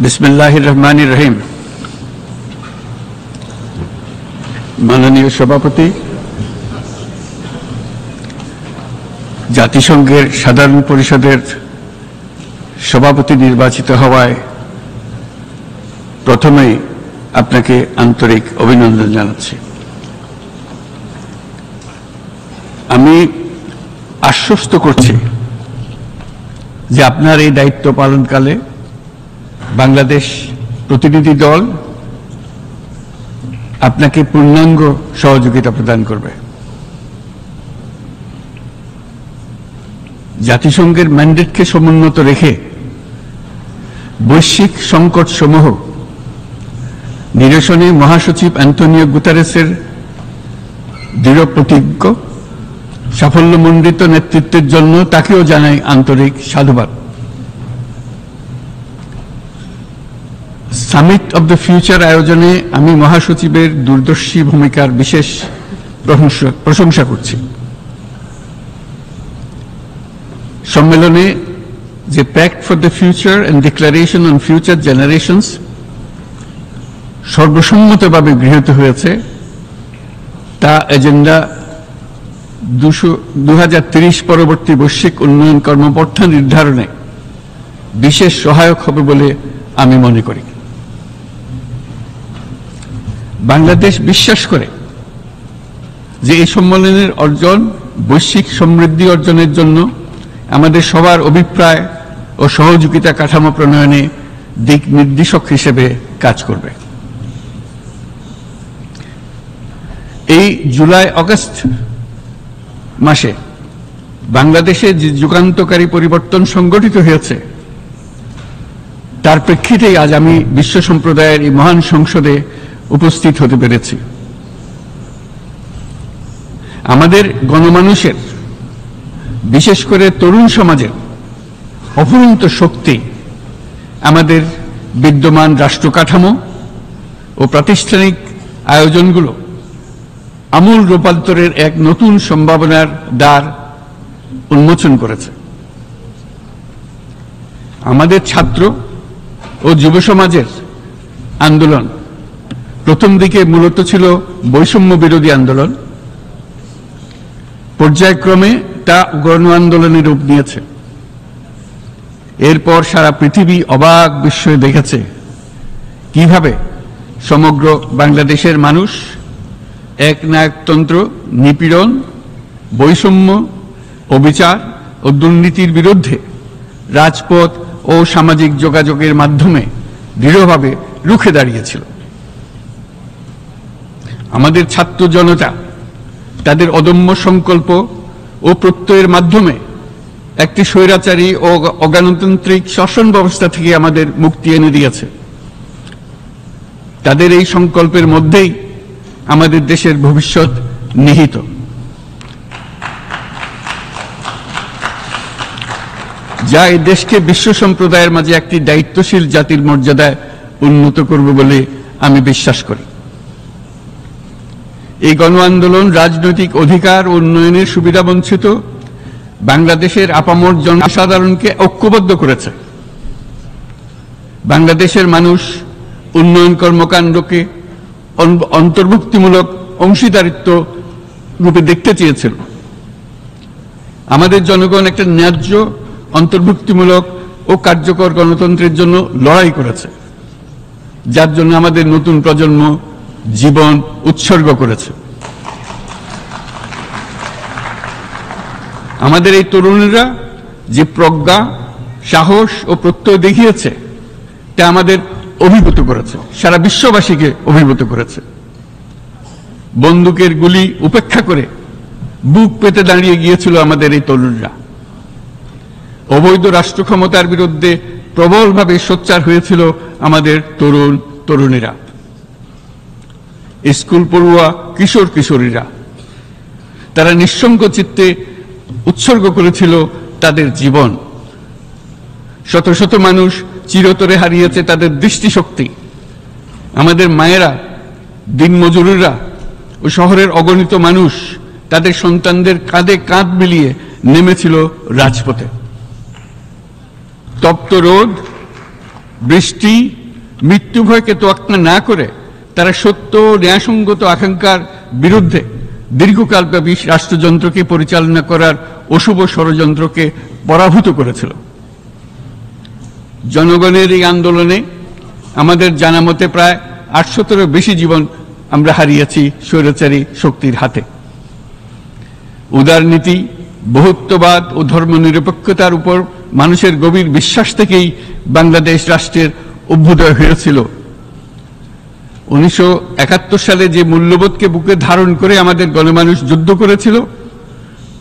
बिस्मिल्लाहिर रहमानिर रहीम। माननीय सभापति, জাতিসংঘের সাধারণ পরিষদের সভাপতি নির্বাচিত হওয়ায় প্রথমেই আপনাকে আন্তরিক অভিনন্দন জানাচ্ছি। আমি আশ্বস্ত করছি যে আপনার এই দায়িত্ব পালনকালে বাংলাদেশ প্রতিনিধি দল আপনাকে পূর্ণাঙ্গ সহযোগিতা প্রদান করবে। জাতিসংঘের ম্যান্ডেটকে সমুন্নত রেখে বৈশ্বিক সংকট সমূহ নিরসনে মহাসচিব অ্যান্টোনিও গুতেরেসের দৃঢ় প্রতিজ্ঞ সাফল্যমণ্ডিত নেতৃত্বের জন্য তাকেও জানাই আন্তরিক সাধুবাদ। সামিট অব দ্য ফিউচার আয়োজনে আমি মহাসচিবের দূরদর্শী ভূমিকার বিশেষ প্রশংসা করছি। সম্মেলনে যে pact for the future and declaration on future generations সর্বসম্মতভাবে গৃহীত হয়েছে, তা এজেন্ডা 2030 পরবর্তী বৈশ্বিক উন্নয়ন কর্মপন্থা নির্ধারণে বিশেষ সহায়ক হবে বলে আমি মনে করি। বাংলাদেশ বিশ্বাস করে যে এই সম্মেলনের অর্জন বৈশ্বিক সমৃদ্ধি অর্জনের জন্য আমাদের সবার অভিপ্রায় ও সহযোগিতা কাঠামো প্রণয়নে দিক নির্দেশক হিসেবে কাজ করবে। এই জুলাই আগস্ট মাসে বাংলাদেশে যে যুগান্তকারী পরিবর্তন সংগঠিত হয়েছে তার প্রেক্ষিতেই আজ আমি বিশ্ব সম্প্রদায়ের এই মহান সংসদে উপস্থিত হতে পেরেছি। আমাদের গণমানুষের, বিশেষ করে তরুণ সমাজের অফুরন্ত শক্তি আমাদের বিদ্যমান রাষ্ট্র কাঠামো ও প্রাতিষ্ঠানিক আয়োজনগুলো আমূল রূপান্তরের এক নতুন সম্ভাবনার দ্বার উন্মোচন করেছে। আমাদের ছাত্র ও যুব সমাজের আন্দোলন প্রথম দিকে মূলত ছিল বৈষম্য বিরোধী আন্দোলন, পর্যায়ক্রমে তা গণ আন্দোলনের রূপ নিয়েছে। এরপর সারা পৃথিবী অবাক বিস্ময়ে দেখেছে কিভাবে সমগ্র বাংলাদেশের মানুষ একনায়কতন্ত্র, নিপীড়ন, বৈষম্য, অবিচার ও দুর্নীতির বিরুদ্ধে রাজপথ ও সামাজিক যোগাযোগের মাধ্যমে দৃঢ়ভাবে রুখে দাঁড়িয়েছিল। আমাদের ছাত্র জনতা তাদের অদম্য সংকল্প ও প্রত্যয়ের মাধ্যমে একটি স্বৈরাচারী ও অগণতান্ত্রিক শাসন ব্যবস্থা থেকে আমাদের মুক্তি এনে দিয়েছে। তাদের এই সংকল্পের মধ্যেই আমাদের দেশের ভবিষ্যৎ নিহিত। যা এই দেশকে বিশ্ব সম্প্রদায়ের মাঝে একটি দায়িত্বশীল জাতির মর্যাদায় উন্নত করবে বলে আমি বিশ্বাস করি। এই গণ আন্দোলন রাজনৈতিক অধিকার ও উন্নয়নের সুবিধা বঞ্চিত বাংলাদেশের আপামর জনসাধারণকে ঐক্যবদ্ধ করেছে। বাংলাদেশের মানুষ উন্নয়ন কর্মকাণ্ডকে অন্তর্ভুক্তিমূলক অংশীদারিত্ব রূপে দেখতে চেয়েছিল। আমাদের জনগণ একটা ন্যায্য, অন্তর্ভুক্তিমূলক ও কার্যকর গণতন্ত্রের জন্য লড়াই করেছে, যার জন্য আমাদের নতুন প্রজন্ম জীবন উৎসর্গ করেছে। আমাদের এই তরুণীরা যে প্রজ্ঞা, সাহস ও প্রত্যয় দেখিয়েছে তা আমাদের অভিভূত করেছে, সারা বিশ্ববাসীকে অভিভূত করেছে। বন্দুকের গুলি উপেক্ষা করে বুক পেতে দাঁড়িয়ে গিয়েছিল আমাদের এই তরুণরা। অবৈধ রাষ্ট্র ক্ষমতার বিরুদ্ধে প্রবলভাবে সোচ্চার হয়েছিল আমাদের তরুণ তরুণীরা, স্কুল পড়ুয়া কিশোর কিশোরীরা। তারা নিঃসঙ্গ চিত্তে উৎসর্গ করেছিল তাদের জীবন। শত শত মানুষ চিরতরে হারিয়েছে তাদের দৃষ্টিশক্তি। আমাদের মায়েরা, দিনমজুররা ও শহরের অগণিত মানুষ তাদের সন্তানদের কাঁধে কাঁধ মিলিয়ে নেমেছিল রাজপথে। তপ্ত রোদ বৃষ্টি, মৃত্যু ভয়কে তোয়াক্কা না করে তারা সত্য ন্যায়সঙ্গত আকাঙ্ক্ষার বিরুদ্ধে দীর্ঘকালব্যাপী রাষ্ট্রযন্ত্রকে পরিচালনা করার অশুভ ষড়যন্ত্রকে পরাভূত করেছিল। জনগণের এই আন্দোলনে আমাদের জানা মতে প্রায় 800-এরও বেশি জীবন আমরা হারিয়েছি স্বৈরাচারী শক্তির হাতে। উদারনীতি, বহুত্ববাদ ও ধর্মনিরপেক্ষতার উপর মানুষের গভীর বিশ্বাস থেকেই বাংলাদেশ রাষ্ট্রের অভ্যুদয় হয়েছিল। 1971 সালে যে মূল্যবোধকে বুকে ধারণ করে আমাদের গণমানুষ যুদ্ধ করেছিল,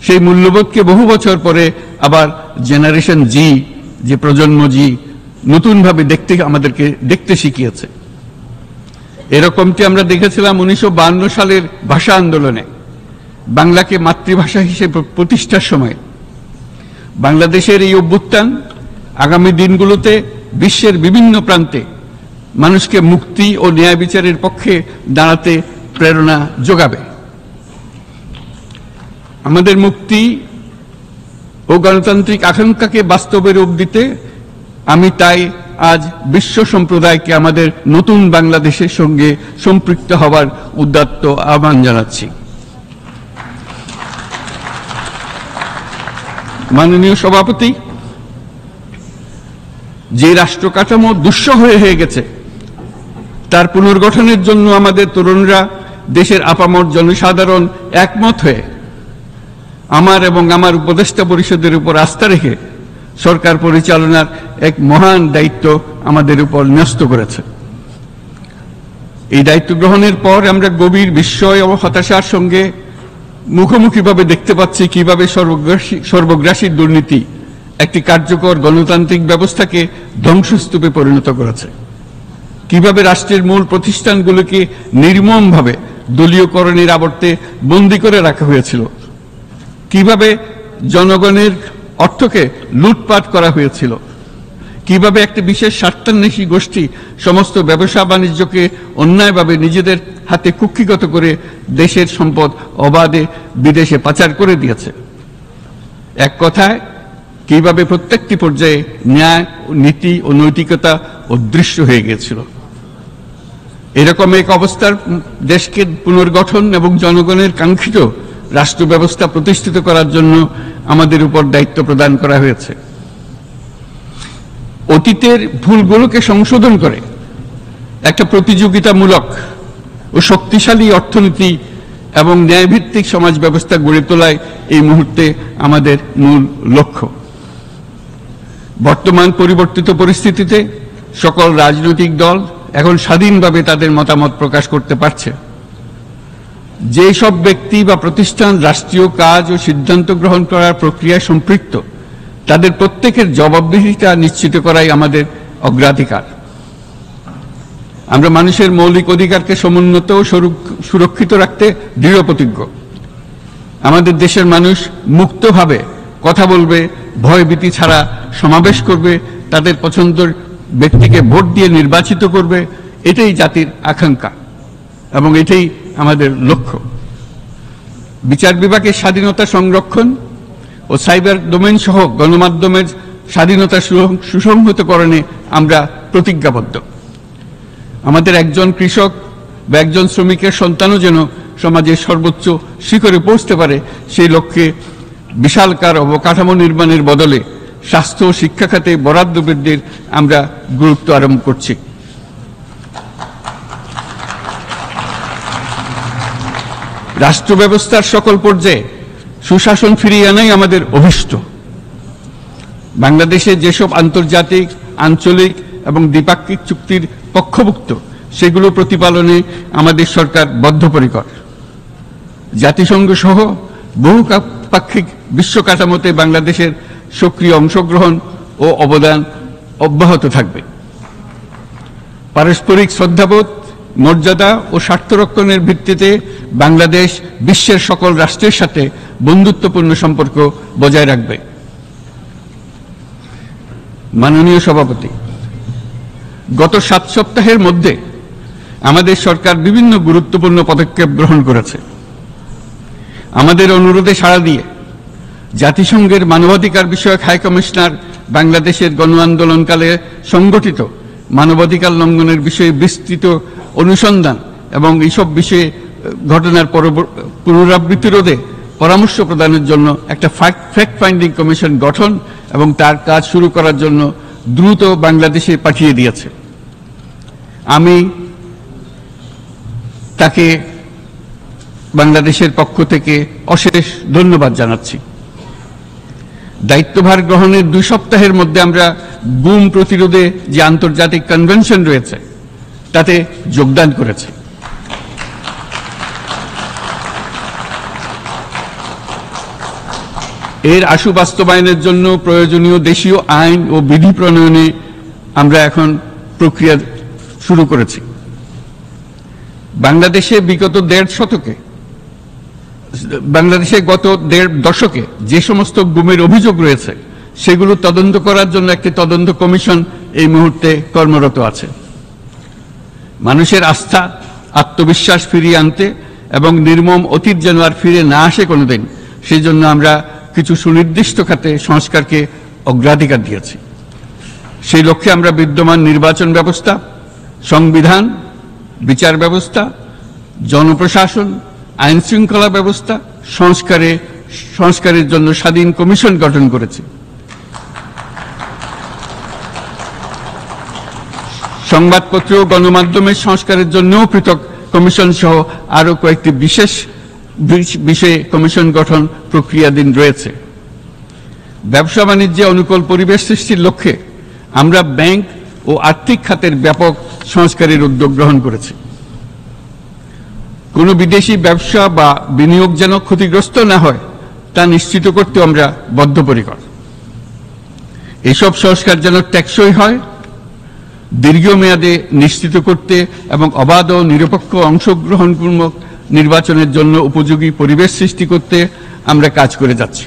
সেই মূল্যবোধকে বহু বছর পরে আবার জেনারেশন জি, যে প্রজন্ম জি, নতুনভাবে আমাদেরকে দেখতে শিখিয়েছে। এরকমটি আমরা দেখেছিলাম 1952 সালের ভাষা আন্দোলনে, বাংলাকে মাতৃভাষা হিসেবে প্রতিষ্ঠার সময়। বাংলাদেশের এই অভ্যুত্থান আগামী দিনগুলোতে বিশ্বের বিভিন্ন প্রান্তে মানুষকে মুক্তি ও ন্যায় বিচারের পক্ষে দাঁড়াতে প্রেরণা যোগাবে। আমাদের মুক্তি ও গণতান্ত্রিক আকাঙ্ক্ষাকে বাস্তবে রূপ দিতে আমি তাই আজ বিশ্ব সম্প্রদায়কে আমাদের নতুন বাংলাদেশের সঙ্গে সম্পৃক্ত হওয়ার উদাত্ত আহ্বান জানাচ্ছি। মাননীয় সভাপতি, যে রাষ্ট্র কাঠামো দুঃসহ হয়ে গেছে তার পুনর্গঠনের জন্য আমাদের তরুণরা, দেশের আপামর জনসাধারণ একমত হয়ে আমার এবং আমার উপদেষ্টা পরিষদের উপর আস্থা রেখে সরকার পরিচালনার এক মহান দায়িত্ব আমাদের উপর ন্যস্ত করেছে। এই দায়িত্ব গ্রহণের পর আমরা গভীর বিস্ময় ও হতাশার সঙ্গে মুখোমুখিভাবে দেখতে পাচ্ছি কিভাবে সর্বগ্রাসী দুর্নীতি একটি কার্যকর গণতান্ত্রিক ব্যবস্থাকে ধ্বংসস্তূপে পরিণত করেছে, কিভাবে রাষ্ট্রের মূল প্রতিষ্ঠানগুলোকে নির্মমভাবে দলীয়করণের আবর্তে বন্দী করে রাখা হয়েছিল, কিভাবে জনগণের অর্থকে লুটপাট করা হয়েছিল, কিভাবে একটি বিশেষ স্বার্থান্বেষী গোষ্ঠী সমস্ত ব্যবসা বাণিজ্যকে অন্যায়ভাবে নিজেদের হাতে কুক্ষিগত করে দেশের সম্পদ অবাধে বিদেশে পাচার করে দিয়েছে। এক কথায়, কিভাবে প্রত্যেকটি পর্যায়ে ন্যায়, নীতি ও নৈতিকতা অদৃশ্য হয়ে গিয়েছিল। এরকম এক অবস্থার দেশকে পুনর্গঠন এবং জনগণের কাঙ্ক্ষিত রাষ্ট্র ব্যবস্থা প্রতিষ্ঠিত করার জন্য আমাদের উপর দায়িত্ব প্রদান করা হয়েছে। অতীতের ভুলগুলোকে সংশোধন করে একটা প্রতিযোগিতামূলক ও শক্তিশালী অর্থনীতি এবং ন্যায়ভিত্তিক সমাজ ব্যবস্থা গড়ে তোলাই এই মুহূর্তে আমাদের মূল লক্ষ্য। বর্তমান পরিবর্তিত পরিস্থিতিতে সকল রাজনৈতিক দল এখন স্বাধীনভাবে তাদের মতামত প্রকাশ করতে পারছে। যে সব ব্যক্তি বা প্রতিষ্ঠান রাষ্ট্রীয় কাজ ও সিদ্ধান্ত গ্রহণ করার প্রক্রিয়ায় সম্পৃক্ত, তাদের প্রত্যেকের জবাবদিহিতা নিশ্চিত করাই আমাদের অগ্রাধিকার। আমরা মানুষের মৌলিক অধিকারকে সমুন্নত ও সুরক্ষিত রাখতে দৃঢ় প্রতিজ্ঞ। আমাদের দেশের মানুষ মুক্তভাবে কথা বলবে, ভয়ভীতি ছাড়া সমাবেশ করবে, তাদের পছন্দের ব্যক্তিকে ভোট দিয়ে নির্বাচিত করবে, এটাই জাতির আকাঙ্ক্ষা এবং এটাই আমাদের লক্ষ্য। বিচার বিভাগের স্বাধীনতা সংরক্ষণ ও সাইবার ডোমেইন সহ গণমাধ্যমের স্বাধীনতা সুসংহতকরণে আমরা প্রতিজ্ঞাবদ্ধ। আমাদের একজন কৃষক বা একজন শ্রমিকের সন্তানও যেন সমাজের সর্বোচ্চ শিখরে পৌঁছতে পারে, সেই লক্ষ্যে বিশালকার অবকাঠামো নির্মাণের বদলে স্বাস্থ্য ও শিক্ষা খাতে বরাদ্দ বৃদ্ধির আমরা গুরুত্ব আরোপ করছি। রাষ্ট্র ব্যবস্থার সকল পর্যায়ে সুশাসন ফিরিয়ে আনাই আমাদের অভীষ্ট। বাংলাদেশে যেসব আন্তর্জাতিক, আঞ্চলিক এবং দ্বিপাক্ষিক চুক্তির পক্ষভুক্ত, সেগুলো প্রতিপালনে আমাদের সরকার বদ্ধপরিকর। জাতিসংঘ সহ বহুপাক্ষিক বিশ্ব কাঠামোতে বাংলাদেশের সক্রিয় অংশগ্রহণ ও অবদান অব্যাহত থাকবে। পারস্পরিক শ্রদ্ধাবোধ, মর্যাদা ও স্বার্থ রক্ষণের ভিত্তিতে বাংলাদেশ বিশ্বের সকল রাষ্ট্রের সাথে বন্ধুত্বপূর্ণ সম্পর্ক বজায় রাখবে। মাননীয় সভাপতি, গত 7 সপ্তাহের মধ্যে আমাদের সরকার বিভিন্ন গুরুত্বপূর্ণ পদক্ষেপ গ্রহণ করেছে। আমাদের অনুরোধে সাড়া দিয়ে জাতিসংঘের মানবাধিকার বিষয়ক হাই কমিশনার বাংলাদেশের গণ আন্দোলনকালে সংগঠিত মানবাধিকার লঙ্ঘনের বিষয়ে বিস্তৃত অনুসন্ধান এবং এইসব বিষয়ে ঘটনার পুনরাবৃত্তি রোধে পরামর্শ প্রদানের জন্য একটা ফ্যাক্ট ফাইন্ডিং কমিশন গঠন এবং তার কাজ শুরু করার জন্য দ্রুত বাংলাদেশে পাঠিয়ে দিয়েছে। আমি তাকে বাংলাদেশের পক্ষ থেকে অশেষ ধন্যবাদ জানাচ্ছি। দায়িত্বভার গ্রহণের 2 সপ্তাহের মধ্যে আমরা গুম প্রতিরোধে যে আন্তর্জাতিক কনভেনশন রয়েছে তাতে যোগদান করেছি। এর আশু বাস্তবায়নের জন্য প্রয়োজনীয় দেশীয় আইন ও বিধি প্রণয়নে আমরা এখন প্রক্রিয়া শুরু করেছি। বাংলাদেশে গত 1.5 দশকে যে সমস্ত গুমের অভিযোগ রয়েছে সেগুলো তদন্ত করার জন্য একটি তদন্ত কমিশন এই মুহূর্তে কর্মরত আছে। মানুষের আস্থা আত্মবিশ্বাস ফিরিয়ে আনতে এবং নির্মম অতীত যেন আর ফিরে না আসে কোনোদিন, সেই জন্য আমরা কিছু সুনির্দিষ্ট খাতে সংস্কারকে অগ্রাধিকার দিয়েছি। সেই লক্ষ্যে আমরা বিদ্যমান নির্বাচন ব্যবস্থা, সংবিধান, বিচার ব্যবস্থা, জনপ্রশাসন, আইন শৃঙ্খলা ব্যবস্থা সংস্কারের জন্য স্বাধীন কমিশন গঠন করেছি। সংবাদপত্র ও গণমাধ্যমের সংস্কারের জন্যও পৃথক কমিশন সহ আরো কয়েকটি বিশেষ বিষয়ে কমিশন গঠন প্রক্রিয়াধীন রয়েছে। ব্যবসা বাণিজ্যে অনুকূল পরিবেশ সৃষ্টির লক্ষ্যে আমরা ব্যাংক ও আর্থিক খাতের ব্যাপক সংস্কারের উদ্যোগ গ্রহণ করেছি। কোনো বিদেশি ব্যবসা বা বিনিয়োগ যেন ক্ষতিগ্রস্ত না হয় তা নিশ্চিত করতে আমরা বদ্ধপরিকর। এসব সংস্কার যেন টেকসই হয়, দীর্ঘমেয়াদে নিশ্চিত করতে এবং অবাধ ও নিরপেক্ষ অংশগ্রহণমূলক নির্বাচনের জন্য উপযোগী পরিবেশ সৃষ্টি করতে আমরা কাজ করে যাচ্ছি।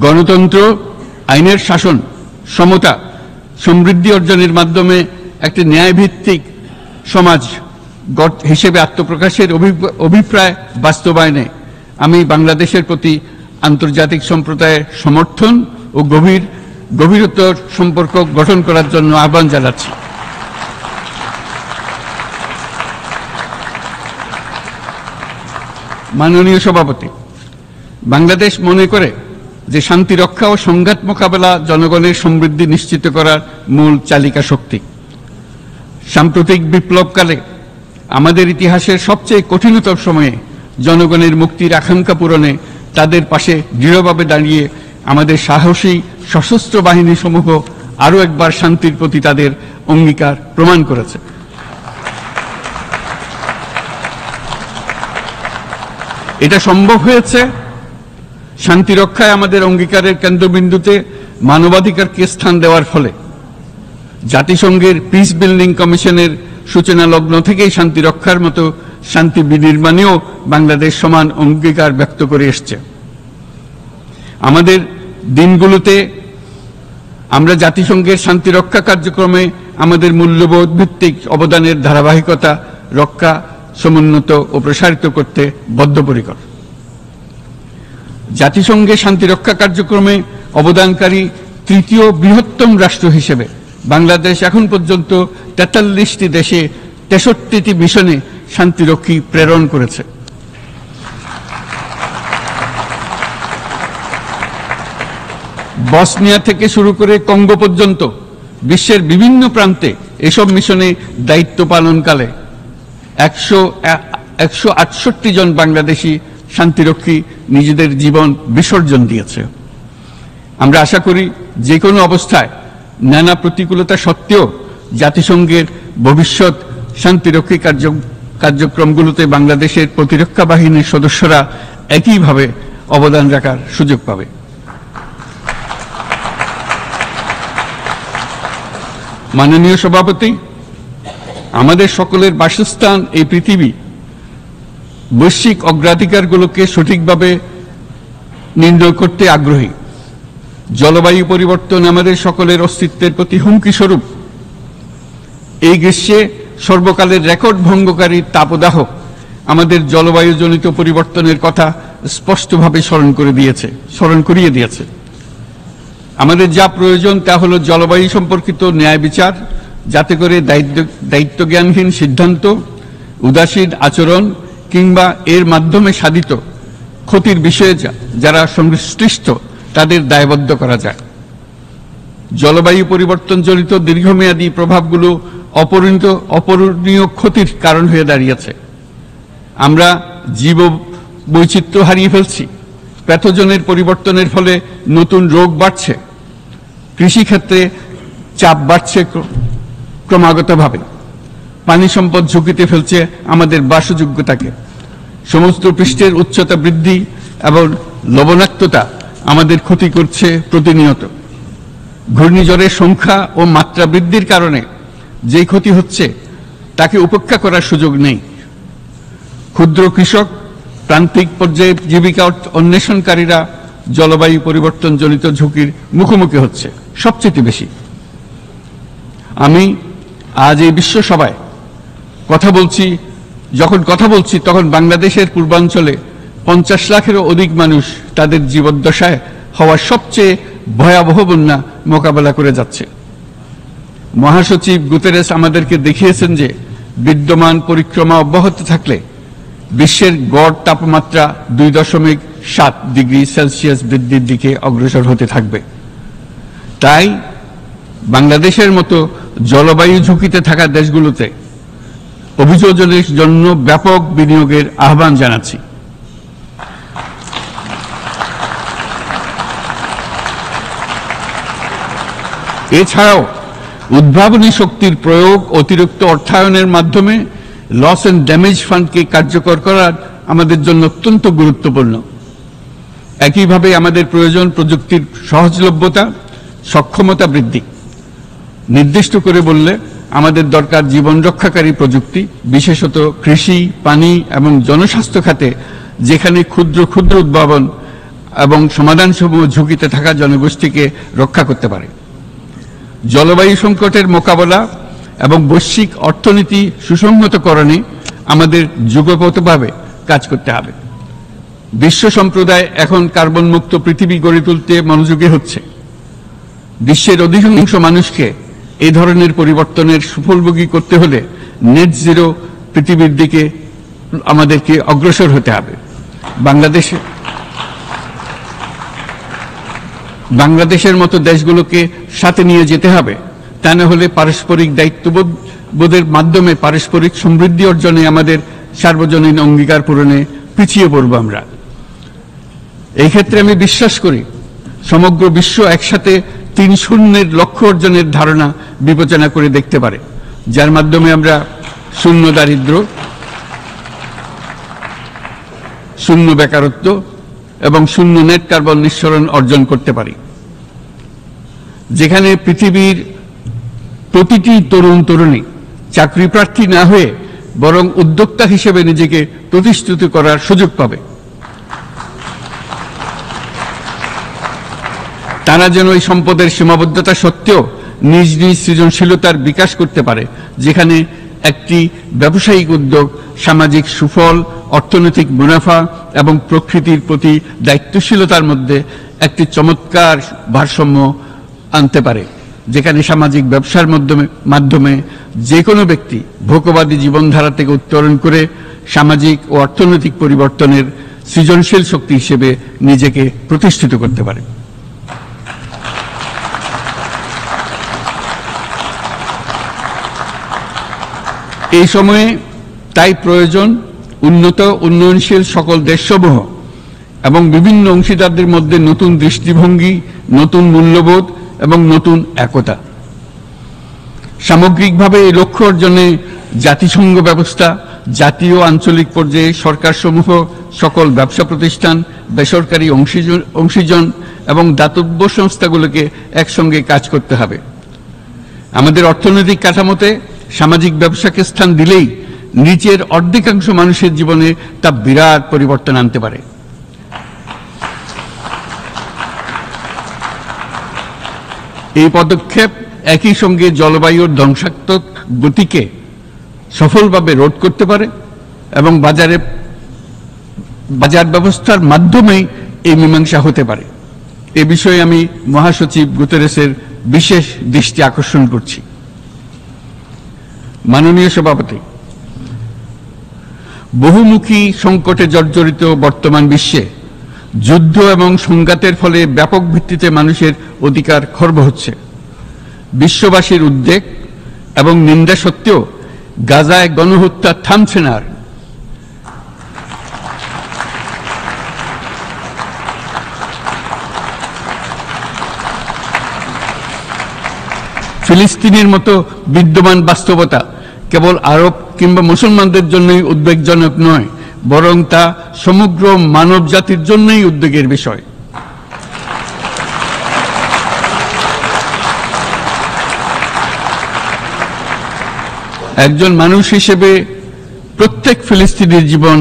গণতন্ত্র, আইনের শাসন, সমতা, সমৃদ্ধি অর্জনের মাধ্যমে একটি ন্যায়ভিত্তিক সমাজ হিসেবে আত্মপ্রকাশের অভিপ্রায় বাস্তবায়নে আমি বাংলাদেশের প্রতি আন্তর্জাতিক সম্প্রদায়ের সমর্থন ও গভীরতর সম্পর্ক গঠন করার জন্য আহ্বান জানাচ্ছি। মাননীয় সভাপতি, বাংলাদেশ মনে করে যে শান্তি রক্ষা ও সংঘাত মোকাবেলা জনগণের সমৃদ্ধি নিশ্চিত করার মূল চালিকা শক্তি। সাম্প্রতিক বিপ্লবকালে আমাদের ইতিহাসের সবচেয়ে কঠিনতম সময়ে জনগণের মুক্তির আকাঙ্ক্ষা পূরণে তাদের পাশে দৃঢ়ভাবে দাঁড়িয়ে আমাদের সাহসী সশস্ত্র বাহিনী সমূহ আরও একবার শান্তির প্রতি তাদের অঙ্গীকার প্রমাণ করেছে। এটা সম্ভব হয়েছে শান্তি রক্ষায় আমাদের অঙ্গীকারের কেন্দ্রবিন্দুতে মানবাধিকারকে স্থান দেওয়ার ফলে। জাতিসংঘের পিস বিল্ডিং কমিশনের সূচনা লগ্ন থেকেই শান্তি রক্ষার মতো শান্তি বিনির্মাণেও বাংলাদেশ সমান অঙ্গীকার ব্যক্ত করে এসছে। আমাদের দিনগুলোতে আমরা জাতিসংঘের শান্তি রক্ষা কার্যক্রমে আমাদের মূল্যবোধ ভিত্তিক অবদানের ধারাবাহিকতা রক্ষা, সমুন্নত ও প্রসারিত করতে বদ্ধপরিকর। জাতিসংঘের শান্তিরক্ষা কার্যক্রমে অবদানকারী তৃতীয় বৃহত্তম রাষ্ট্র হিসেবে বাংলাদেশ এখন পর্যন্ত 43টি দেশে 63টি মিশনে শান্তিরক্ষী প্রেরণ করেছে। বসনিয়া থেকে শুরু করে কঙ্গো পর্যন্ত বিশ্বের বিভিন্ন প্রান্তে এসব মিশনে দায়িত্ব পালনকালে 168 জন বাংলাদেশি শান্তিরক্ষী নিজেদের জীবন বিসর্জন দিয়েছে। আমরা আশা করি যে কোনো অবস্থায় নানা প্রতিকূলতা সত্ত্বেও জাতিসংঘের ভবিষ্যৎ শান্তিরক্ষী কার্যক্রমগুলোতে বাংলাদেশের প্রতিরক্ষা বাহিনীর সদস্যরা একইভাবে অবদান রাখার সুযোগ পাবে। মাননীয় সভাপতি, আমাদের সকলের বাসস্থান এই পৃথিবী বৈশ্বিক অগ্রাধিকারগুলোকে সঠিকভাবে নির্ণয় করতে আগ্রহী। জলবায়ু পরিবর্তন আমাদের সকলের অস্তিত্বের প্রতি হুমকি স্বরূপ। এই গ্রীষ্মে সর্বকালের রেকর্ড ভঙ্গকারী তাপদাহ আমাদের জলবায়ুজনিত পরিবর্তনের কথা স্পষ্টভাবে স্মরণ করিয়ে দিয়েছে। আমাদের যা প্রয়োজন তা হলো জলবায়ু সম্পর্কিত ন্যায় বিচার, যাতে করে দায়িত্বজ্ঞানহীন সিদ্ধান্ত, উদাসীন আচরণ কিংবা এর মাধ্যমে সাধিত ক্ষতির বিষয়ে যারা সংশ্লিষ্ট তাদের দায়বদ্ধ করা যায়। জলবায়ু পরিবর্তনজনিত দীর্ঘমেয়াদী প্রভাবগুলো অপূরণীয় ক্ষতির কারণ হয়ে দাঁড়িয়েছে। আমরা জীব বৈচিত্র্য হারিয়ে ফেলছি, প্যাথোজেনের পরিবর্তনের ফলে নতুন রোগ বাড়ছে, কৃষিক্ষেত্রে চাপ বাড়ছে ক্রমাগতভাবে, পানি সম্পদ ঝুঁকিতে ফেলছে আমাদের বাসযোগ্যতাকে, সমুদ্র পৃষ্ঠের উচ্চতা বৃদ্ধি এবং লবণাক্ততা আমাদের ক্ষতি করছে প্রতিনিয়ত। ঘূর্ণিঝড়ের সংখ্যা ও মাত্রা বৃদ্ধির কারণে যে ক্ষতি হচ্ছে তাকে উপেক্ষা করার সুযোগ নেই। ক্ষুদ্র কৃষক, প্রান্তিক পর্যায়ে জীবিকা অন্বেষণকারীরা জলবায়ু পরিবর্তনজনিত ঝুঁকির মুখোমুখি হচ্ছে সবচেয়ে বেশি। আমি আজ এই বিশ্ব সভায় যখন কথা বলছি তখন বাংলাদেশের পূর্বাঞ্চলে 50 লাখেরও অধিক মানুষ তাদের জীবদ্দশায় হওয়া সবচেয়ে ভয়াবহ বন্যা মোকাবেলা করে যাচ্ছে। মহাসচিব গুতেরেস আমাদেরকে দেখিয়েছেন যে বিদ্যমান পরিক্রমা অব্যাহত থাকলে বিশ্বের গড় তাপমাত্রা 2.7 ডিগ্রি সেলসিয়াস বৃদ্ধির দিকে অগ্রসর হতে থাকবে। তাই বাংলাদেশের মতো জলবায়ু ঝুঁকিতে থাকা দেশগুলোতে অভিযোজনের জন্য ব্যাপক বিনিয়োগের আহ্বান জানাচ্ছি। এছাড়াও উদ্ভাবনী শক্তির প্রয়োগ, অতিরিক্ত অর্থায়নের মাধ্যমে লস এন্ড ড্যামেজ ফান্ডকে কার্যকর করা আমাদের জন্য অত্যন্ত গুরুত্বপূর্ণ। একইভাবে আমাদের প্রয়োজন প্রযুক্তির সহজলভ্যতা, সক্ষমতা বৃদ্ধি। নির্দিষ্ট করে বললে আমাদের দরকার জীবন রক্ষাকারী প্রযুক্তি, বিশেষত কৃষি, পানি এবং জনস্বাস্থ্য খাতে, যেখানে ক্ষুদ্র ক্ষুদ্র উদ্ভাবন এবং সমাধানসমূহ ঝুঁকিতে থাকা জনগোষ্ঠীকে রক্ষা করতে পারে। জলবায়ু সংকটের মোকাবেলা এবং বৈশ্বিক অর্থনীতি সুসংহতকরণে আমাদের যুগপথভাবে কাজ করতে হবে। বিশ্ব সম্প্রদায় এখন কার্বন মুক্ত পৃথিবী গড়ে তুলতে মনোযোগী হচ্ছে। বিশ্বের অধিকাংশ মানুষকে এই ধরনের পরিবর্তনের সুফলভোগী করতে হলে নেট জিরো পৃথিবীর দিকে আমাদেরকে অগ্রসর হতে হবে। বাংলাদেশের মতো দেশগুলোকে সাথে নিয়ে যেতে হবে। তা না হলে পারস্পরিক দায়িত্ববোধের মাধ্যমে পারস্পরিক সমৃদ্ধি অর্জনে আমাদের সার্বজনীন অঙ্গীকার পূরণে পিছিয়ে পড়ব আমরা। এই ক্ষেত্রে আমি বিশ্বাস করি সমগ্র বিশ্ব একসাথে 3-0 লক্ষ্য অর্জনের ধারণা বিবেচনা করে দেখতে পারে, যার মাধ্যমে আমরা শূন্য দারিদ্র্য, শূন্য বেকারত্ব এবং শূন্য নেট কার্বন নিঃসরণ অর্জন করতে পারি। যেখানে পৃথিবীর প্রতিটি তরুণ তরুণী চাকরি প্রার্থী না হয়ে বরং উদ্যোক্তা হিসেবে নিজেকে প্রতিষ্ঠিত করার সুযোগ পাবে। তারা যেন এই সম্পদের সীমাবদ্ধতা সত্ত্বেও নিজ নিজ সৃজনশীলতার বিকাশ করতে পারে, যেখানে একটি ব্যবসায়িক উদ্যোগ সামাজিক সুফল, অর্থনৈতিক মুনাফা এবং প্রকৃতির প্রতি দায়িত্বশীলতার মধ্যে একটি চমৎকার ভারসাম্য আনতে পারে, যেখানে সামাজিক ব্যবসার মাধ্যমে যে কোনো ব্যক্তি ভোগবাদী জীবনধারা থেকে উত্তরণ করে সামাজিক ও অর্থনৈতিক পরিবর্তনের সৃজনশীল শক্তি হিসেবে নিজেকে প্রতিষ্ঠিত করতে পারে। এই সময়ে তাই প্রয়োজন উন্নত উন্নয়নশীল সকল দেশসমূহ এবং বিভিন্ন অংশীদারদের মধ্যে নতুন দৃষ্টিভঙ্গি, নতুন মূল্যবোধ এবং নতুন একতা। সামগ্রিকভাবে এই লক্ষ্য অর্জনে জাতিসংঘ ব্যবস্থা, জাতীয় আঞ্চলিক পর্যায়ে সরকারসমূহ, সকল ব্যবসা প্রতিষ্ঠান, বেসরকারি অংশীজন এবং দাতব্য সংস্থাগুলোকে একসঙ্গে কাজ করতে হবে। আমাদের অর্থনৈতিক কাঠামোতে সামাজিক ব্যবসাকে স্থান দিলেই নিচের অর্ধেকাংশ মানুষের জীবনে তা বিরাট পরিবর্তন আনতে পারে। এই পদক্ষেপ একই সঙ্গে জলবায়ুর ধ্বংসাত্মক গতিকে সফলভাবে রোধ করতে পারে এবং বাজার ব্যবস্থার মাধ্যমেই এই মীমাংসা হতে পারে। এ বিষয়ে আমি মহাসচিব গুতেরেসের বিশেষ দৃষ্টি আকর্ষণ করছি। মাননীয় সভাপতি, বহুমুখী সংকটে জর্জরিত বর্তমান বিশ্বে যুদ্ধ এবং সংঘাতের ফলে ব্যাপক ভিত্তিতে মানুষের অধিকার খর্ব হচ্ছে। বিশ্ববাসীর উদ্বেগ এবং নিন্দা সত্ত্বেও গাজায় গণহত্যা থামছে না। ফিলিস্তিনের মতো বিদ্যমান বাস্তবতা কেবল আরব কিংবা মুসলমানদের জন্যই উদ্বেগজনক নয়, বরং তা সমগ্র মানব জাতির জন্যই উদ্বেগের বিষয়। একজন মানুষ হিসেবে প্রত্যেক ফিলিস্তিনির জীবন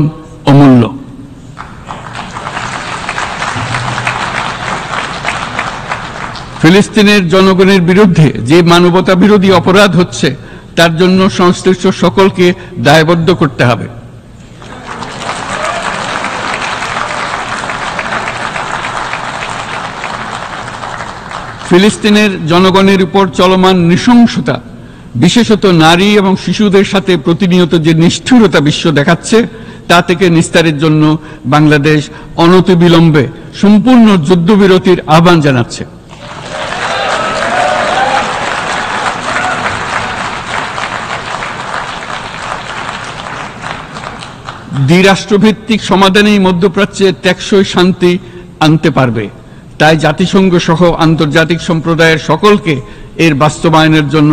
অমূল্য। ফিলিস্তিনের জনগণের বিরুদ্ধে যে মানবতা বিরোধী অপরাধ হচ্ছে তার জন্য সংশ্লিষ্ট সকলকে দায়বদ্ধ করতে হবে। ফিলিস্তিনের জনগণের উপর চলমান নৃশংসতা, বিশেষত নারী এবং শিশুদের সাথে প্রতিনিয়ত যে নিষ্ঠুরতা বিশ্ব দেখাচ্ছে, তা থেকে নিস্তারের জন্য বাংলাদেশ অনতিবিলম্বে সম্পূর্ণ যুদ্ধবিরতির আহ্বান জানাচ্ছে। দ্বিরাষ্ট্রভিত্তিক সমাধানেই মধ্যপ্রাচ্যে টেকসই শান্তি আনতে পারবে। তাই জাতিসংঘ সহ আন্তর্জাতিক সম্প্রদায়ের সকলকে এর বাস্তবায়নের জন্য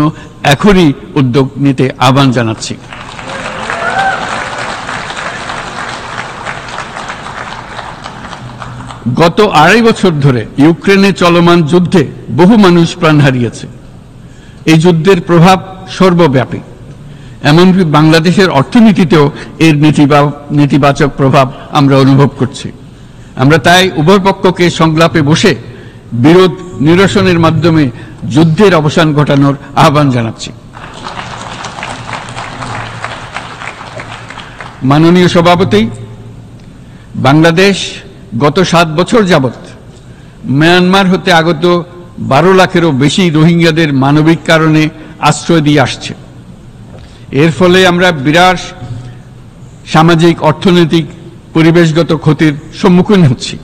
এখনই উদ্যোগ নিতে আহ্বান জানাচ্ছি। গত 2.5 বছর ধরে ইউক্রেনে চলমান যুদ্ধে বহু মানুষ প্রাণ হারিয়েছে। এই যুদ্ধের প্রভাব সর্বব্যাপী, এমনকি বাংলাদেশের অর্থনীতিতেও এর নেতিবাচক প্রভাব আমরা অনুভব করছি। আমরা তাই উভয় পক্ষকে সংলাপে বসে বিরোধ নিরসনের মাধ্যমে যুদ্ধের অবসান ঘটানোর আহ্বান জানাচ্ছি। মাননীয় সভাপতি, বাংলাদেশ গত 7 বছর যাবৎ মিয়ানমার হতে আগত 12 লাখেরও বেশি রোহিঙ্গাদের মানবিক কারণে আশ্রয় দিয়ে আসছে। এর ফলে আমরা বিরাট সামাজিক, অর্থনৈতিক, পরিবেশগত ক্ষতির সম্মুখীন হচ্ছি।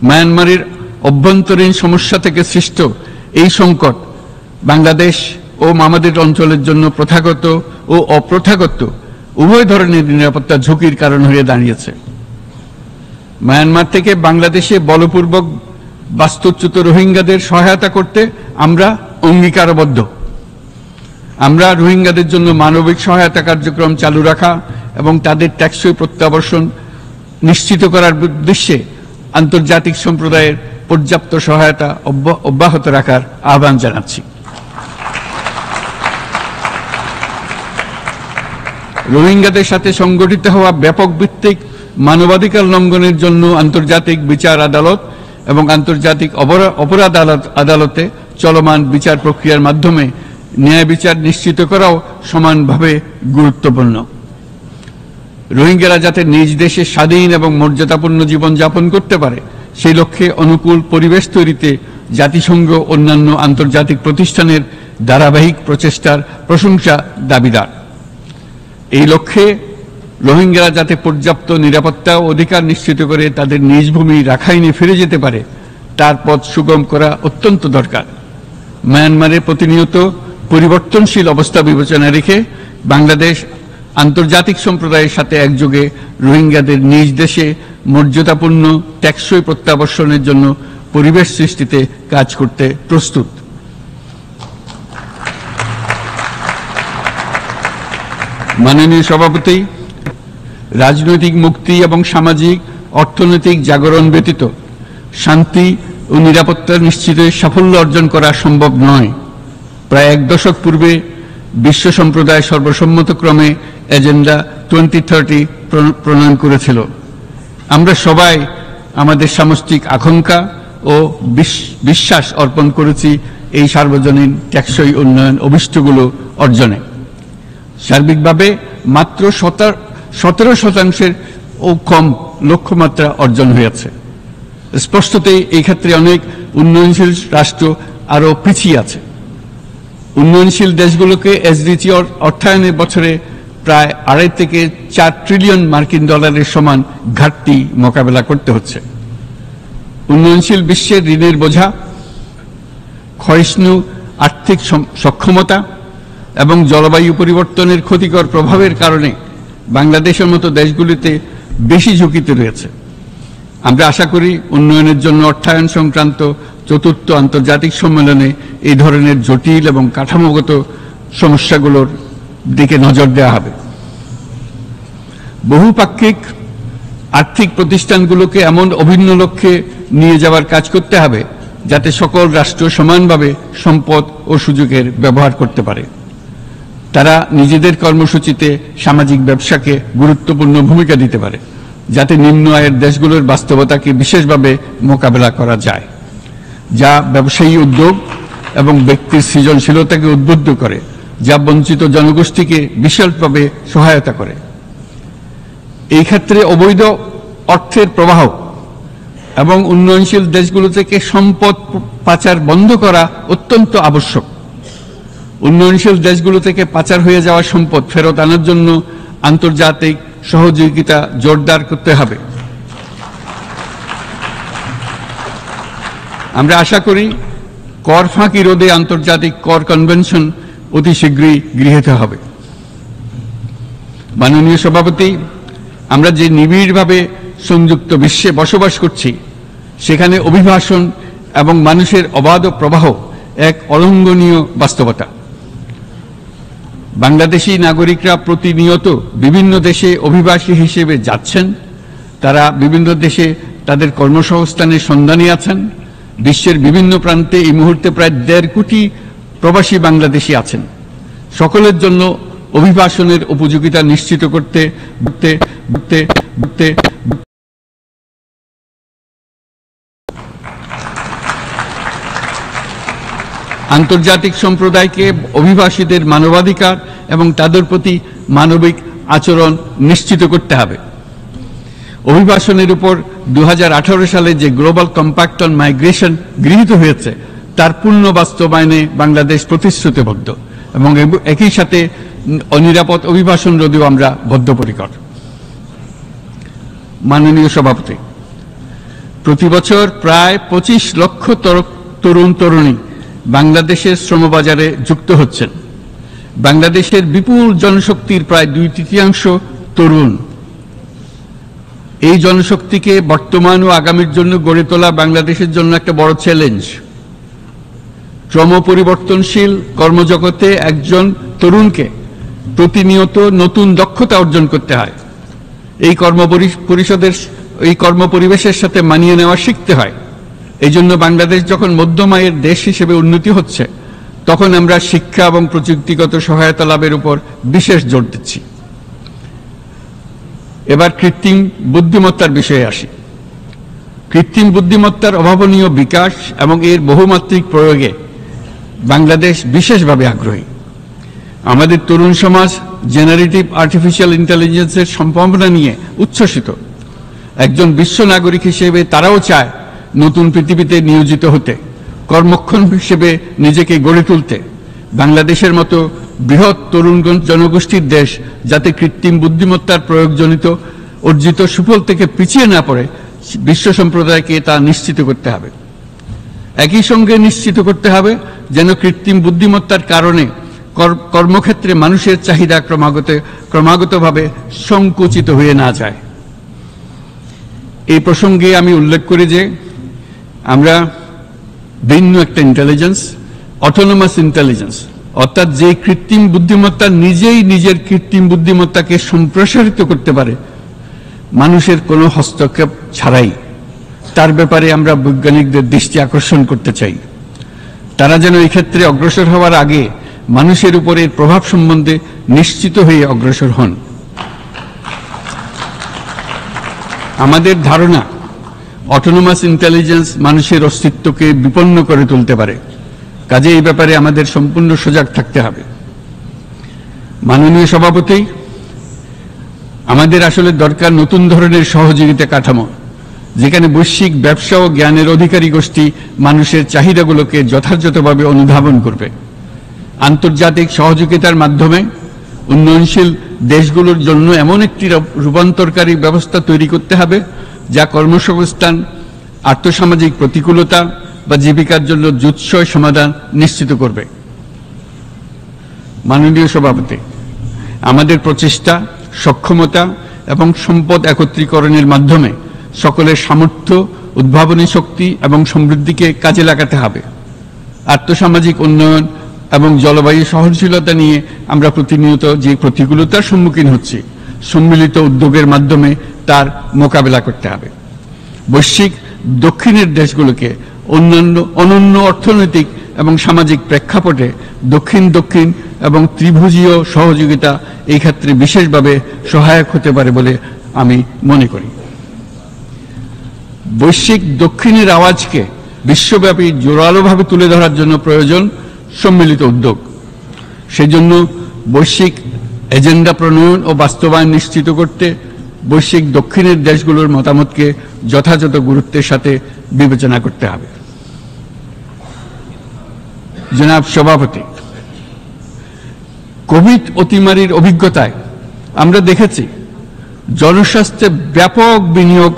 মিয়ানমারের অভ্যন্তরীণ সমস্যা থেকে সৃষ্ট এই সংকট বাংলাদেশ ও আমাদের অঞ্চলের জন্য প্রথাগত ও অপ্রথাগত উভয় ধরনের নিরাপত্তা ঝুঁকির কারণ হয়ে দাঁড়িয়েছে। মিয়ানমার থেকে বাংলাদেশে বলপূর্বক বাস্তুচ্যুত রোহিঙ্গাদের সহায়তা করতে আমরা অঙ্গীকারবদ্ধ। আমরা রোহিঙ্গাদের জন্য মানবিক সহায়তা কার্যক্রম চালু রাখা এবং তাদের টেকসই প্রত্যাবর্তন নিশ্চিত করার উদ্দেশ্যে আন্তর্জাতিক সম্প্রদায়ের পর্যাপ্ত সহায়তা অব্যাহত রাখার আহ্বান জানাচ্ছি। রোহিঙ্গাদের সাথে সংগঠিত হওয়া ব্যাপক ভিত্তিক মানবাধিকার লঙ্ঘনের জন্য আন্তর্জাতিক বিচার আদালত এবং আন্তর্জাতিক অপরাধ আদালতে চলমান বিচার প্রক্রিয়ার মাধ্যমে ন্যায় বিচার নিশ্চিত করাও সমানভাবে গুরুত্বপূর্ণ। রোহিঙ্গারা যাতে নিজ দেশে স্বাধীন এবং মর্যাদাপূর্ণ জীবন যাপন করতে পারে, সেই লক্ষ্যে অনুকূল পরিবেশ তৈরিতে জাতিসংঘ অন্যান্য আন্তর্জাতিক প্রতিষ্ঠানের ধারাবাহিক প্রচেষ্টার প্রশংসা দাবিদার। এই লক্ষ্যে রোহিঙ্গারা যাতে পর্যাপ্ত নিরাপত্তা ও অধিকার নিশ্চিত করে তাদের নিজ ভূমি রাখাইনে ফিরে যেতে পারে, তার পথ সুগম করা অত্যন্ত দরকার। মিয়ানমারে প্রতিনিয়ত পরিবর্তনশীল অবস্থা বিবেচনা রেখে বাংলাদেশ আন্তর্জাতিক সম্প্রদায়ের সাথে একযোগে রোহিঙ্গাদের নিজ দেশে মর্যাদাপূর্ণ টেকসই প্রত্যাবর্তনের জন্য পরিবেশ সৃষ্টিতে কাজ করতে প্রস্তুত। মাননীয় সভাপতি, রাজনৈতিক মুক্তি এবং সামাজিক অর্থনৈতিক জাগরণ ব্যতীত শান্তি ও নিরাপত্তা নিশ্চিতে সাফল্য অর্জন করা সম্ভব নয়। প্রায় 1 দশক পূর্বে বিশ্ব সম্প্রদায় সর্বসম্মতক্রমে এজেন্ডা 2030 প্রণয়ন করেছিল। আমরা সবাই আমাদের সামষ্টিক আকাঙ্ক্ষা ও বিশ্বাস অর্পণ করেছি এই সার্বজনীন টেকসই উন্নয়ন অভিষ্টগুলো অর্জনে। সার্বিকভাবে মাত্র 17% ও কম লক্ষ্যমাত্রা অর্জন হয়েছে। স্পষ্টতই এই ক্ষেত্রে অনেক উন্নয়নশীল রাষ্ট্র আরও পিছিয়ে আছে। উন্নয়নশীল দেশগুলোকে এসডিজি অর্থায়নের বছরে প্রায় 2.5 থেকে 4 ট্রিলিয়ন মার্কিন ডলারের সমান ঘাটতি মোকাবেলা করতে হচ্ছে। উন্নয়নশীল বিশ্বের ঋণের বোঝা, ক্ষয়িষ্ণু আর্থিক সক্ষমতা এবং জলবায়ু পরিবর্তনের ক্ষতিকর প্রভাবের কারণে বাংলাদেশের মতো দেশগুলিতে বেশি ঝুঁকিতে রয়েছে। আমরা আশা করি উন্নয়নের জন্য অর্থায়ন সংক্রান্ত চতুর্থ আন্তর্জাতিক সম্মেলনে এই ধরনের জটিল এবং কাঠামোগত সমস্যাগুলোর দিকে নজর দেওয়া হবে। বহুপাক্ষিক আর্থিক প্রতিষ্ঠানগুলোকে এমন অভিন্ন লক্ষ্যে নিয়ে যাওয়ার কাজ করতে হবে যাতে সকল রাষ্ট্র সমানভাবে সম্পদ ও সুযোগের ব্যবহার করতে পারে। তারা নিজেদের কর্মসূচিতে সামাজিক ব্যবসাকে গুরুত্বপূর্ণ ভূমিকা দিতে পারে, যাতে নিম্ন আয়ের দেশগুলোর বাস্তবতাকে বিশেষভাবে মোকাবেলা করা যায়, যা ব্যবসায়ী উদ্যোগ এবং ব্যক্তির সৃজনশীলতাকে উদ্বুদ্ধ করে, যা বঞ্চিত জনগোষ্ঠীকে বিশালভাবে সহায়তা করে। এই ক্ষেত্রে অবৈধ অর্থের প্রবাহ এবং উন্নয়নশীল দেশগুলো থেকে সম্পদ পাচার বন্ধ করা অত্যন্ত আবশ্যক। উন্নয়নশীল দেশগুলো থেকে পাচার হয়ে যাওয়া সম্পদ ফেরত আনার জন্য আন্তর্জাতিক সহযোগিতা জোরদার করতে হবে। আমরা আশা করি কর ফাঁকি রোধে আন্তর্জাতিক কর কনভেনশন অতি শীঘ্রই গৃহীত হবে। মাননীয় সভাপতি, আমরা যে নিবিড়ভাবে সংযুক্ত বিশ্বে বসবাস করছি, সেখানে অভিবাসন এবং মানুষের অবাধ প্রবাহ এক অলঙ্ঘনীয় বাস্তবতা। বাংলাদেশি নাগরিকরা প্রতিনিয়ত বিভিন্ন দেশে অভিবাসী হিসেবে যাচ্ছেন। তারা বিভিন্ন দেশে তাদের কর্মসংস্থানের সন্ধানে আছেন। বিশ্বের বিভিন্ন প্রান্তে এই মুহূর্তে প্রায় 1.5 কোটি প্রবাসী বাংলাদেশি আছেন। সকলের জন্য অভিবাসনের উপযোগিতা নিশ্চিত করতে আন্তর্জাতিক সম্প্রদায়কে অভিবাসীদের মানবাধিকার এবং তাদের প্রতি মানবিক আচরণ নিশ্চিত করতে হবে। অভিবাসনের উপর 2018 সালে যে গ্লোবাল কম্প্যাক্ট অন মাইগ্রেশন গৃহীত হয়েছে, তার পূর্ণ বাস্তবায়নে বাংলাদেশ প্রতিশ্রুতিবদ্ধ এবং একই সাথে অনিরাপদ অভিবাসন রোধেও আমরা বদ্ধপরিকর। মাননীয় সভাপতি, প্রতি বছর প্রায় 25 লক্ষ তরুণ তরুণী বাংলাদেশের শ্রমবাজারে যুক্ত হচ্ছেন। বাংলাদেশের বিপুল জনশক্তির প্রায় 2/3 তরুণ। এই জনশক্তিকে বর্তমান ও আগামীর জন্য গড়ে তোলা বাংলাদেশের জন্য একটা বড় চ্যালেঞ্জ। ক্রমপরিবর্তনশীল কর্মজগতে একজন তরুণকে প্রতিনিয়ত নতুন দক্ষতা অর্জন করতে হয়। এই কর্মপরিবেশের সাথে মানিয়ে নেওয়া শিখতে হয়। এই জন্য বাংলাদেশ যখন মধ্যম আয়ের দেশ হিসেবে উন্নতি হচ্ছে, তখন আমরা শিক্ষা এবং প্রযুক্তিগত সহায়তা লাভের উপর বিশেষ জোর দিচ্ছি। এবার কৃত্রিম বুদ্ধিমত্তার বিষয়ে আসি। কৃত্রিম বুদ্ধিমত্তার অভাবনীয় বিকাশ এবং এর বহুমাত্রিক প্রয়োগে বাংলাদেশ বিশেষভাবে আগ্রহী। আমাদের তরুণ সমাজ জেনারেটিভ আর্টিফিশিয়াল ইন্টেলিজেন্সের সম্ভাবনা নিয়ে উচ্ছ্বসিত। একজন বিশ্ব নাগরিক হিসেবে তারাও চায় নতুন পৃথিবীতে নিয়োজিত হতে, কর্মক্ষম হিসেবে নিজেকে গড়ে তুলতে। বাংলাদেশের মতো বৃহৎ তরুণ জনগোষ্ঠীর দেশ যাতে কৃত্রিম বুদ্ধিমত্তার প্রয়োগজনিত অর্জিত সুফল থেকে পিছিয়ে না পড়ে, বিশ্ব সম্প্রদায়কে তা নিশ্চিত করতে হবে। একই সঙ্গে নিশ্চিত করতে হবে যেন কৃত্রিম বুদ্ধিমত্তার কারণে কর্মক্ষেত্রে মানুষের চাহিদা ক্রমাগতভাবে সংকুচিত হয়ে না যায়। এই প্রসঙ্গে আমি উল্লেখ করি যে আমরা ভিন্ন একটা ইন্টেলিজেন্স, অটোনোমাস ইন্টেলিজেন্স, অর্থাৎ যে কৃত্রিম বুদ্ধিমত্তা নিজেই নিজের কৃত্রিম বুদ্ধিমত্তাকে সম্প্রসারিত করতে পারে মানুষের কোনো হস্তক্ষেপ ছাড়াই, তার ব্যাপারে আমরা বৈজ্ঞানিকদের দৃষ্টি আকর্ষণ করতে চাই। তারা যেন এই ক্ষেত্রে অগ্রসর হওয়ার আগে মানুষের উপরে প্রভাব সম্বন্ধে নিশ্চিত হয়ে অগ্রসর হন। আমাদের ধারণা অটোনোমাস ইন্টেলিজেন্স মানুষের অস্তিত্বকে বিপন্ন করে তুলতে পারে, কাজে এই ব্যাপারে আমাদের সম্পূর্ণ সজাগ থাকতে হবে। মাননীয় সভাপতি, আমাদের আসলে দরকার নতুন ধরনের সহযোগিতা কাঠামো, যেখানে বৈশ্বিক ব্যবসা ও জ্ঞানের অধিকারী গোষ্ঠী মানুষের চাহিদাগুলোকে যথাযথভাবে অনুধাবন করবে। আন্তর্জাতিক সহযোগিতার মাধ্যমে উন্নয়নশীল দেশগুলোর জন্য এমন একটি রূপান্তরকারী ব্যবস্থা তৈরি করতে হবে যা কর্মসংস্থান, আর্থসামাজিক প্রতিকূলতা বা জীবিকার জন্য যুৎসয় সমাধান নিশ্চিত করবে। মাননীয় সভাপতি, আমাদের প্রচেষ্টা, সক্ষমতা এবং সম্পদ একত্রীকরণের মাধ্যমে সকলের সামর্থ্য, উদ্ভাবনী শক্তি এবং সমৃদ্ধিকে কাজে লাগাতে হবে। আর্থসামাজিক উন্নয়ন এবং জলবায়ু সহনশীলতা নিয়ে আমরা প্রতিনিয়ত যে প্রতিকূলতার সম্মুখীন হচ্ছি, সম্মিলিত উদ্যোগের মাধ্যমে তার মোকাবেলা করতে হবে। বৈশ্বিক দক্ষিণের দেশগুলোকে অনন্য অর্থনৈতিক এবং সামাজিক প্রেক্ষাপটে দক্ষিণ দক্ষিণ এবং ত্রিভুজীয় সহযোগিতা এই ক্ষেত্রে বিশেষভাবে সহায়ক হতে পারে বলে আমি মনে করি। বৈশ্বিক দক্ষিণের আওয়াজকে বিশ্বব্যাপী জোরালোভাবে তুলে ধরার জন্য প্রয়োজন সম্মিলিত উদ্যোগ। সেজন্য বৈশ্বিক এজেন্ডা প্রণয়ন ও বাস্তবায়ন নিশ্চিত করতে বৈশ্বিক দক্ষিণের দেশগুলোর মতামতকে যথাযথ গুরুত্বের সাথে বিবেচনা করতে হবে। জনাব সভাপতি, কোভিড অতিমারির অভিজ্ঞতায় আমরা দেখেছি জনস্বাস্থ্যে ব্যাপক বিনিয়োগ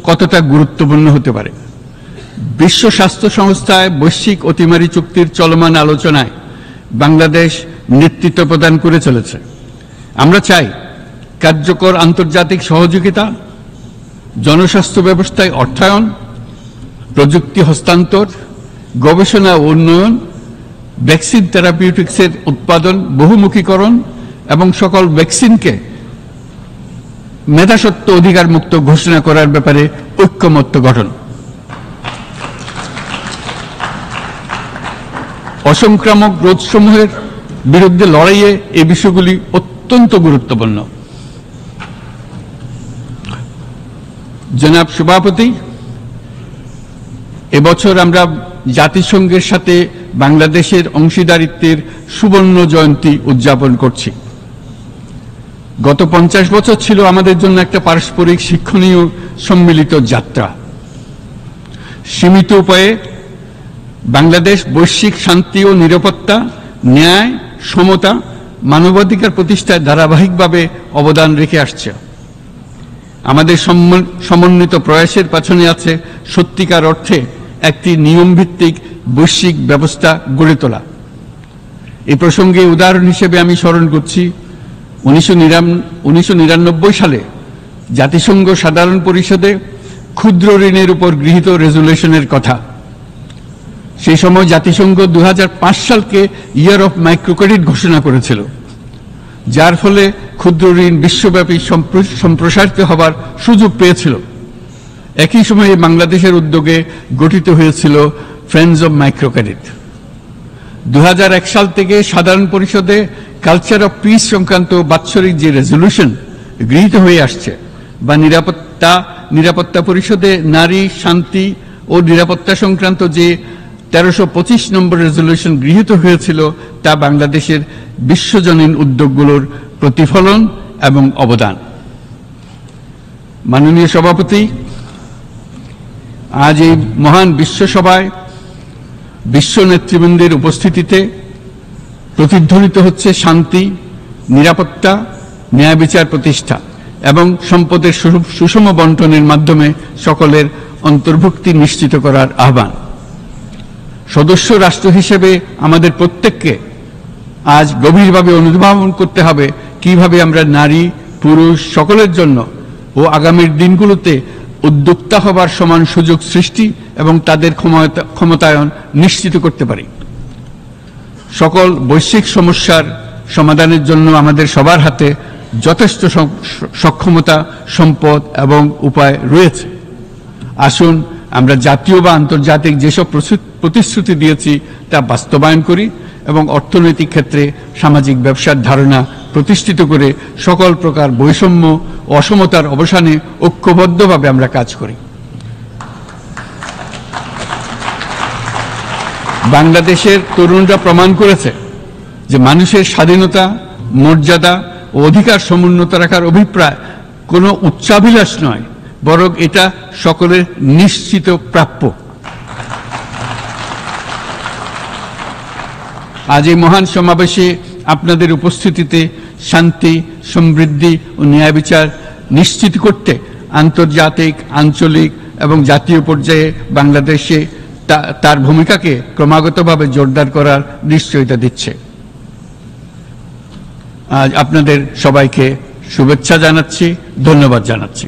কতটা গুরুত্বপূর্ণ হতে পারে। বিশ্ব স্বাস্থ্য সংস্থায় বৈশ্বিক অতিমারি চুক্তির চলমান আলোচনায় বাংলাদেশ নেতৃত্ব প্রদান করে চলেছে। আমরা চাই কার্যকর আন্তর্জাতিক সহযোগিতা, জনস্বাস্থ্য ব্যবস্থায় অর্থায়ন, প্রযুক্তি হস্তান্তর, গবেষণা ও উন্নয়ন, ভ্যাকসিন থেরাপিউটিক্সের উৎপাদন, বহুমুখীকরণ এবং সকল ভ্যাকসিনকে মেধাস্বত্ব অধিকার মুক্ত ঘোষণা করার ব্যাপারে ঐক্যমত্য গঠন। অসংক্রামক রোগসমূহের বিরুদ্ধে লড়াইয়ে এই বিষয়গুলি অত্যন্ত গুরুত্বপূর্ণ। জনাব সভাপতি, এবছর আমরা জাতিসংঘের সাথে বাংলাদেশের অংশীদারিত্বের সুবর্ণ জয়ন্তী উদযাপন করছি। গত 50 বছর ছিল আমাদের জন্য একটা পারস্পরিক শিক্ষণীয় সম্মিলিত যাত্রা। সীমিত উপায়ে বাংলাদেশ বৈশ্বিক শান্তি ও নিরাপত্তা, ন্যায়, সমতা, মানবাধিকার প্রতিষ্ঠায় ধারাবাহিকভাবে অবদান রেখে আসছে। আমাদের সমন্বিত প্রয়াসের পেছনে আছে সত্যিকার অর্থে একটি নিয়মভিত্তিক বৈশ্বিক ব্যবস্থা গড়ে তোলা। এই প্রসঙ্গে উদাহরণ হিসেবে আমি স্মরণ করছি 1999 সালে জাতিসংঘ সাধারণ পরিষদে ক্ষুদ্র ঋণের উপর গৃহীত রেজুলেশনের কথা। সেই সময় জাতিসংঘ 2005 সালকে ইয়ার অফ মাইক্রোক্রেডিট ঘোষণা করেছিল, যার ফলে ক্ষুদ্র ঋণ বিশ্বব্যাপী সম্প্রসারিত হবার সুযোগ পেয়েছিল। একই সময়ে বাংলাদেশের উদ্যোগে গঠিত হয়েছিল ফ্রেন্ডস অব মাইক্রোক্রেডিট। 2001 সাল থেকে সাধারণ পরিষদে কালচার অফ পিস সংক্রান্ত বাৎসরিক যে রেজলিউশন গৃহীত হয়ে আসছে, বা নিরাপত্তা পরিষদে নারী, শান্তি ও নিরাপত্তা সংক্রান্ত যে 1325 নম্বর রেজলিউশন গৃহীত হয়েছিল, তা বাংলাদেশের বিশ্বজনীন উদ্যোগগুলোর প্রতিফলন এবং অবদান। মাননীয় সভাপতি, আজ এই মহান বিশ্বসভায় বিশ্ব নেতৃবৃন্দের উপস্থিতিতে প্রতিধ্বনিত হচ্ছে শান্তি, নিরাপত্তা, ন্যায় বিচার প্রতিষ্ঠা এবং সম্পদের সুষম বন্টনের মাধ্যমে সকলের অন্তর্ভুক্তি নিশ্চিত করার আহ্বান। সদস্য রাষ্ট্র হিসেবে আমাদের প্রত্যেককে আজ গভীরভাবে অনুধাবন করতে হবে কিভাবে আমরা নারী, পুরুষ সকলের জন্য ও আগামীর দিনগুলোতে উদ্যোক্তা হবার সমান সুযোগ সৃষ্টি এবং তাদের ক্ষমতায়ন নিশ্চিত করতে পারি। সকল বৈশ্বিক সমস্যার সমাধানের জন্য আমাদের সবার হাতে যথেষ্ট সক্ষমতা, সম্পদ এবং উপায় রয়েছে। আসুন আমরা জাতীয় বা আন্তর্জাতিক যেসব প্রতিশ্রুতি দিয়েছি তা বাস্তবায়ন করি এবং অর্থনৈতিক ক্ষেত্রে সামাজিক ব্যবসার ধারণা প্রতিষ্ঠিত করে সকল প্রকার বৈষম্য ও অসমতার অবসানে ঐক্যবদ্ধভাবে আমরা কাজ করি। বাংলাদেশের তরুণরা প্রমাণ করেছে যে মানুষের স্বাধীনতা, মর্যাদা ও অধিকার সমুন্নত রাখার অভিপ্রায় কোনো উচ্চাভিলাষ নয়, বরং এটা সকলের নিশ্চিত প্রাপ্য। আজ এই মহান সমাবেশে আপনাদের উপস্থিতিতে শান্তি, সমৃদ্ধি ও ন্যায় বিচার নিশ্চিত করতে আন্তর্জাতিক, আঞ্চলিক এবং জাতীয় পর্যায়ে বাংলাদেশে তার ভূমিকাকে ক্রমাগতভাবে জোরদার করার নিশ্চয়তা দিচ্ছে। আজ আপনাদের সবাইকে শুভেচ্ছা জানাচ্ছি, ধন্যবাদ জানাচ্ছি।